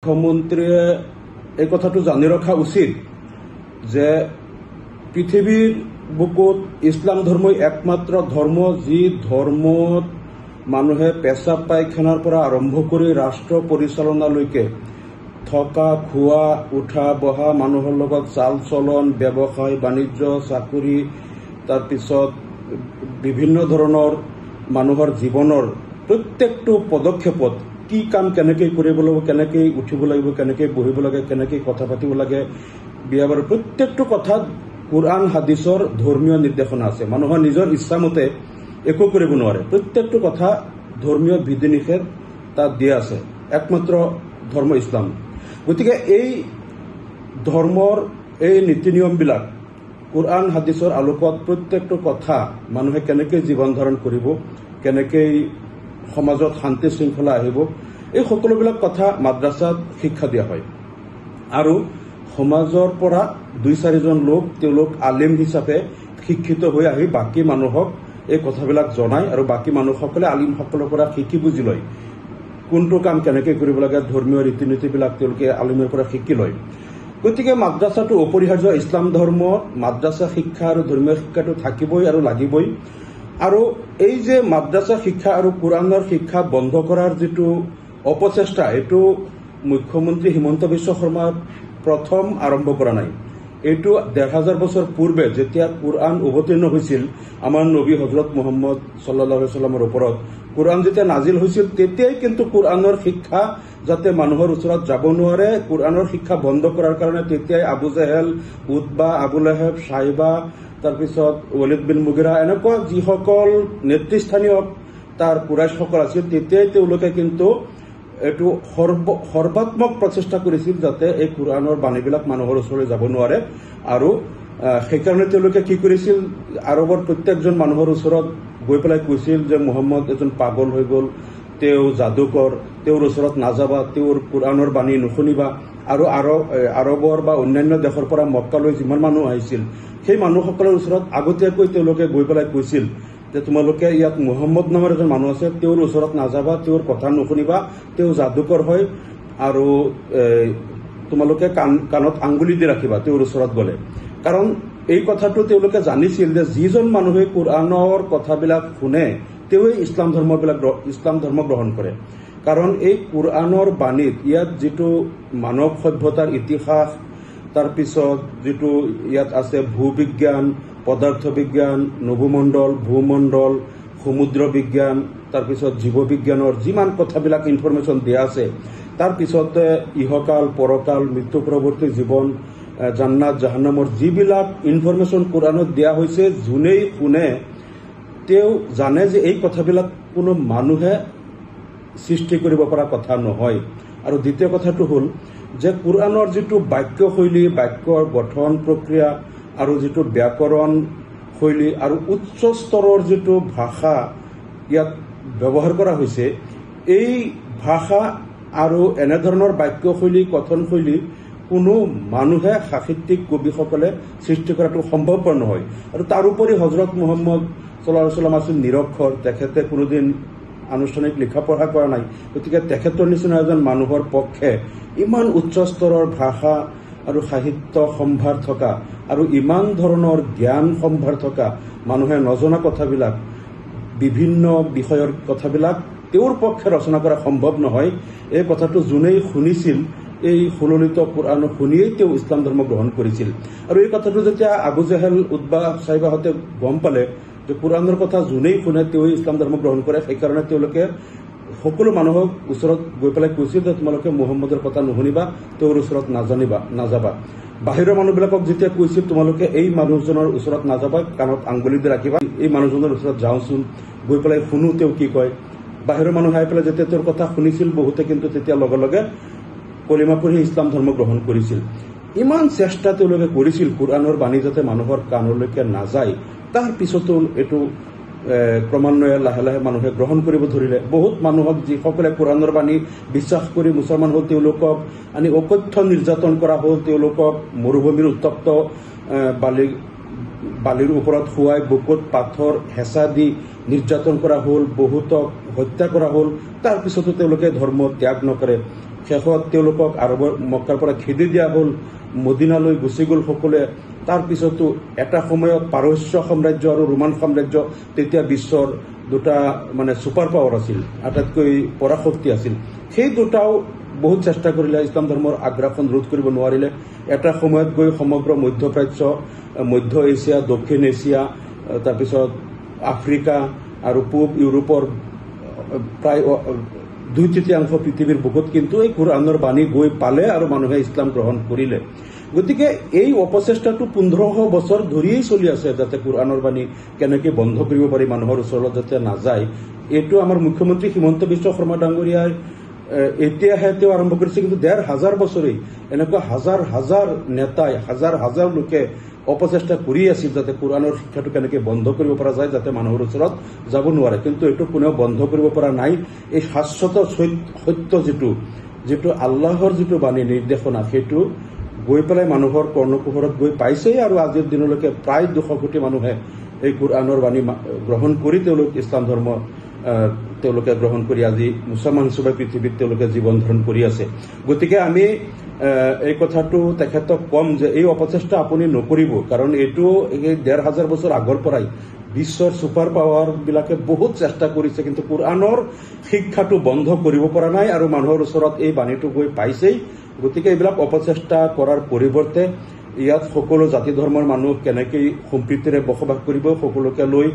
মুখ্যমন্ত্ৰীয়ে এই কথাটো জানি ৰখা উচিত যে পৃথিবীৰ বুকুত ইসলাম ধৰ্মই একমাত্ৰ ধৰ্ম যি ধৰ্মত মানুহে পেশাব পায়খানাৰ পৰা আৰম্ভ কৰে ৰাষ্ট্ৰ পৰিচালনালৈকে থকা খোৱা উঠা বহা মানুহৰ লগত চাল চলন ব্যৱসায় বাণিজ্য চাকৰি তাৰপিছত বিভিন্ন ধৰণৰ মানুহৰ জীৱনৰ প্ৰত্যেকটো পদক্ষেপত কি কাম কেনেকৈ কৰিব লাগিব কেনেকৈ উঠিব লাগিব কেনেকৈ বহিব লাগে কেনেকৈ কথা পাতিব লাগে বিয়া বাৰুৰ প্ৰত্যেকটো কথাত কুৰআন হাদিসৰ ধৰ্মীয় নিৰ্দেশনা আছে মানুহৰ নিজৰ ইচ্ছামতে একো কৰিব নোৱাৰে প্ৰত্যেকটো কথা ধৰ্মীয় বিধি নিষেধ তাত দিয়া আছে একমাত্ৰ ধৰ্ম ইসলাম গতিকে এই ধৰ্মৰ এই নীতি নিয়মবিলাক কুৰআন হাদিসৰ আলোকত প্ৰত্যেকটো কথা মানুহে কেনেকৈ জীৱন ধাৰণ কৰিব কেনেকৈ সমাজত শান্তি শৃংখলা আহিব এই সকলোবিলাক কথা মাদ্ৰাসাত শিক্ষা দিয়া হয় আৰু সমাজৰ পৰা 2-4জন লোক তেওঁলোক আলিম হিচাপে শিক্ষিত হৈ আহি বাকি মানুহক এই কথাবিলাক জনায় আৰু বাকি মানুহসকলে আলিমসকলৰ পৰা শিকি বুজি লয় কোনটো কাম কেনেকৈ কৰিব লাগে ধৰ্মীয় ৰীতি নীতিবিলাক তেওঁলোকে আলিমৰ পৰা শিকি লয় গতিকে মাদ্ৰাসাটো অপৰিহাৰ্য ইছলাম ধৰ্ম মাদ্ৰাসা শিক্ষা আৰু ধৰ্মীয় শিক্ষাটো থাকিবই আৰু লাগিবই আৰু এই যে মাদ্ৰাসা শিক্ষা আৰু কুৰাণৰ শিক্ষা বন্ধ কৰাৰ যেটো অপচেষ্টা এটো মুখ্যমন্ত্ৰী হিমন্ত বিশ্ব শৰ্মাৰ প্ৰথম আৰম্ভ কৰা নাই এটো 1000 বছৰ পূৰ্বে যেতিয়া কুৰআন অৱতীৰ্ণ হৈছিল আমাৰ নবী হযৰত মুহাম্মদ সাল্লাল্লাহু আলাইহি ওয়াসাল্লামৰ ওপৰত কুৰআন যেতিয়া নাজিল হৈছিল তেতিয়াই কিন্তু কুৰআনৰ শিক্ষা যাতে মানুহৰ ওচৰত যাব নোৱাৰে কুৰআনৰ শিক্ষা বন্ধ কৰাৰ কাৰণে তেতিয়াই আবু জাহেল উতবা আবু লাহাব সাইবা তাৰপিছত ওয়ালিদ বিন মুগিৰা এনেকুৱা যিসকল নেতৃস্থানীয় তাৰ কুৰাইশসকল আছিল তেতিয়াই তেওঁলোকে কিন্তু এটো সৰ্বাত্মক প্ৰচেষ্টা কৰিছিল যাতে এই কুৰআনৰ বাণীবিলাক মানুহৰ ওচৰলৈ যাব নোৱাৰে আৰু সেইকাৰণে তেওঁলোকে কি কৰিছিল আৰবৰ প্ৰত্যেকজন মানুহৰ ওচৰত গৈ পেলাই কৈছিল যে মুহাম্মদ এজন পাগল হৈ গল তেও যাদুকৰ তেওঁৰ ওচৰত নাযাবা তেওঁৰ কুৰআনৰ বাণী নুশুনিবা আৰু আৰবৰ বা অন্যান্য দেশৰ পৰা মক্কালৈ যিমান মানুহ আহিছিল সেই মানুহসকলৰ ওচৰত আগতীয়াকৈ তেওঁলোকে গৈ পেলাই কৈছিল যে তোমালোকে ইয়াত মুহাম্মদ নামৰ এজন মানুহ আছে তেওঁৰ ওচৰত নাযাবা তেওঁৰ কথা নুশুনিবা তেওঁ যাদুকৰ হয় আৰু তোমালোকে কাণত আঙ্গুলি দি ৰাখিবা তেওঁৰ ওচৰত গলে কাৰণ এই কথাটো তেওঁলোকে জানিছিল যে যিজন মানুহে কুৰআনৰ কথাবিলাক শুনে তেওঁই ইছলাম ধৰ্ম গ্ৰহণ কৰে কাৰণ এই কুৰআনৰ বাণীত ইয়াত যেটো মানৱ সভ্যতাৰ ইতিহাস তাৰ পিছত যেটো ইয়াত আছে ভূবিজ্ঞান পদাৰ্থ বিজ্ঞান নভমণ্ডল ভূমণ্ডল সমুদ্ৰ বিজ্ঞান তাৰ পিছত জীৱ বিজ্ঞানৰ যিমান কথাবিলাক ইনফৰমেশন দিয়া আছে তাৰ পিছতে ইহকাল পৰকাল মৃত্যু পৰৱৰ্তী জীৱন জান্নাত জাহান্নামৰ যিবিলাক ইনফৰমেশন কুরআনত দিয়া হৈছে জুনেই শুনে তেও জানে যে এই কথাবিলাক কোনো মানুহে সৃষ্টি কৰিব পৰা কথা নহয় আৰু দ্বিতীয় কথাটো হল যে কুৰআনৰ যেটো বাক্য শৈলী বাক্যৰ গঠন প্ৰক্ৰিয়া আৰু যেটো ব্যাকৰণ শৈলী আৰু উচ্চ স্তৰৰ যেটো ভাষা ইয়াত ব্যৱহাৰ কৰা হৈছে এই ভাষা আৰু এনে ধৰণৰ বাক্য শৈলী কথন শৈলী কোনো মানুহে সাহিত্যিক কবিসকলে সৃষ্টি কৰাটো সম্ভৱপৰ নহয় আৰু তাৰ উপৰি হযৰত মুহাম্মদ সাল্লাল্লাহু আলাইহি ওয়াসাল্লাম আছিল নিৰক্ষৰ তেখেতে কোনোদিন আনুষ্ঠানিক লিখা পঢ়া কৰা নাই গতিকে তেখেতৰ নিচিনা এজন মানুহৰ পক্ষে ইমান উচ্চ স্তৰৰ ভাষা আৰু সাহিত্য সম্ভাৰ থকা আৰু ইমান ধৰণৰ জ্ঞান সম্ভাৰ থকা মানুহে নজনা কথাবিলাক বিভিন্ন বিষয়ৰ কথাবিলাক তেওঁৰ পক্ষে ৰচনা কৰা সম্ভৱ নহয় এই কথাটো জুনেই শুনিছিল এই সুললিত কুৰআন শুনিয়েই তেওঁ ইছলাম ধৰ্ম গ্ৰহণ কৰিছিল আৰু এই কথাটো যেতিয়া আবু জাহেল উতবা সাইবাহতে গম পালে যে কুৰআনৰ কথা জুনেই শুনে তেওঁ ইছলাম ধৰ্ম গ্ৰহণ কৰে সেইকাৰণে তেওঁলোকে সকলো মানুহক ওচৰত গৈ পেলাই কৈছিল যে তোমালোকে মুহাম্মদৰ কথা নুশুনিবা তেওঁৰ ওচৰত নাযাবা বাহিৰৰ মানুহবিলাকক যেতিয়া কৈছিল তোমালোকে এই মানুহজনৰ ওচৰত নাযাবা কাণত আঙ্গুলি দি ৰাখিবা এই মানুহজনৰ ওচৰত যাওঁচোন গৈ পেলাই শুনো তেওঁ কি কয় বাহিৰৰ মানুহ আহি পেলাই যেতিয়া তেওঁৰ কথা শুনিছিল বহুতে কিন্তু তেতিয়া লগে লগে কলিমা পঢ়ি ইছলাম ধৰ্ম গ্ৰহণ কৰিছিল ইমান চেষ্টা তেওঁলোকে কৰিছিল কুৰআনৰ বাণী যাতে মানুহৰ কাণলৈকে নাযায় তাৰ পিছতো এটো ক্ৰমান্বয়ে লাহে লাহে মানুহে গ্ৰহণ কৰিব ধৰিলে বহুত মানুহক যিসকলে কুৰআনৰ বাণী বিশ্বাস কৰি মুছলমান হ'ল তেওঁলোকক আনি অকথ্য নিৰ্যাতন কৰা হ'ল তেওঁলোকক মৰুভূমিৰ উত্তপ্ত বালিৰ ওপৰত শুৱাই বুকুত পাথৰ হেঁচা দি নিৰ্যাতন কৰা হ'ল, বহুতক হত্যা কৰা হ'ল। তাৰপিছতো তেওঁলোকে ধৰ্ম ত্যাগ নকৰে। শেষত তেওঁলোকক আৰবৰ মক্কাৰ পৰা খেদি দিয়া হ'ল, মদিনালৈ গুচি গ'ল সকলোৱে। তাৰপিছতো এটা সময়ত পাৰস্য সাম্ৰাজ্য আৰু ৰোমান সাম্ৰাজ্য তেতিয়া বিশ্বৰ দুটা ছুপাৰ পাৱাৰ আছিল, আটাইতকৈ পৰাশক্তি আছিল। সেই দুটাও বহুত চেষ্টা কৰিলে, ইছলাম ধৰ্মৰ আগ্ৰাসন ৰোধ কৰিব নোৱাৰিলে। এটা সময়ত গৈ সমগ্ৰ মধ্যপ্ৰাচ্য, মধ্য এছিয়া, দক্ষিণ এছিয়া, তাৰপিছত আফ্ৰিকা আৰু পূব ইউৰোপৰ প্ৰায় 2/3 পৃথিৱীৰ বুকুত কিন্তু এই কোৰআনৰ বাণী গৈ পালে আৰু মানুহে ইছলাম গ্ৰহণ কৰিলে। গতিকে এই অপচেষ্টাটো 1500 বছৰ ধৰিয়েই চলি আছে, যাতে কোৰআনৰ বাণী কেনেকৈ বন্ধ কৰিব পাৰি, মানুহৰ ওচৰত যাতে নাযায়। এইটো আমাৰ মুখ্যমন্ত্ৰী হিমন্ত বিশ্ব শৰ্মা ডাঙৰীয়াই এতিয়াহে তেওঁ আৰম্ভ কৰিছে, কিন্তু 1500 বছৰেই এনেকুৱা হাজাৰ হাজাৰ নেতাই, হাজাৰ হাজাৰ লোকে অপচেষ্টা কৰি আছিল যাতে কোৰআনৰ শিক্ষাটো কেনেকৈ বন্ধ কৰিব পৰা যায়, যাতে মানুহৰ ওচৰত যাব নোৱাৰে। কিন্তু এইটো কোনেও বন্ধ কৰিব পৰা নাই। এই শাশ্বত সত্য যিটো আল্লাহৰ যিটো বাণী নিৰ্দেশনা, সেইটো গৈ পেলাই মানুহৰ কৰ্ণকুহৰত গৈ পাইছেই। আৰু আজিৰ দিনলৈকে প্ৰায় 200 কোটি মানুহে এই কোৰআনৰ বাণী গ্ৰহণ কৰি তেওঁলোক ইছলাম ধৰ্ম তেওঁলোকে গ্ৰহণ কৰি আজি মুছলমান হিচাপে পৃথিৱীত তেওঁলোকে জীৱন ধাৰণ কৰি আছে। গতিকে আমি এই কথাটো তেখেতক কম যে এই অপচেষ্টা আপুনি নকৰিব, কাৰণ এইটো এই 1500 বছৰ আগৰ পৰাই বিশ্বৰ ছুপাৰ পাৱাৰ বিলাকে বহুত চেষ্টা কৰিছে, কিন্তু কোৰআনৰ শিক্ষাটো বন্ধ কৰিব পৰা নাই আৰু মানুহৰ ওচৰত এই বাণীটো গৈ পাইছেই। গতিকে এইবিলাক অপচেষ্টা কৰাৰ পৰিৱৰ্তে ইয়াত সকলো জাতি ধৰ্মৰ মানুহ কেনেকৈ সম্প্ৰীতিৰে বসবাস কৰিব, সকলোকে লৈ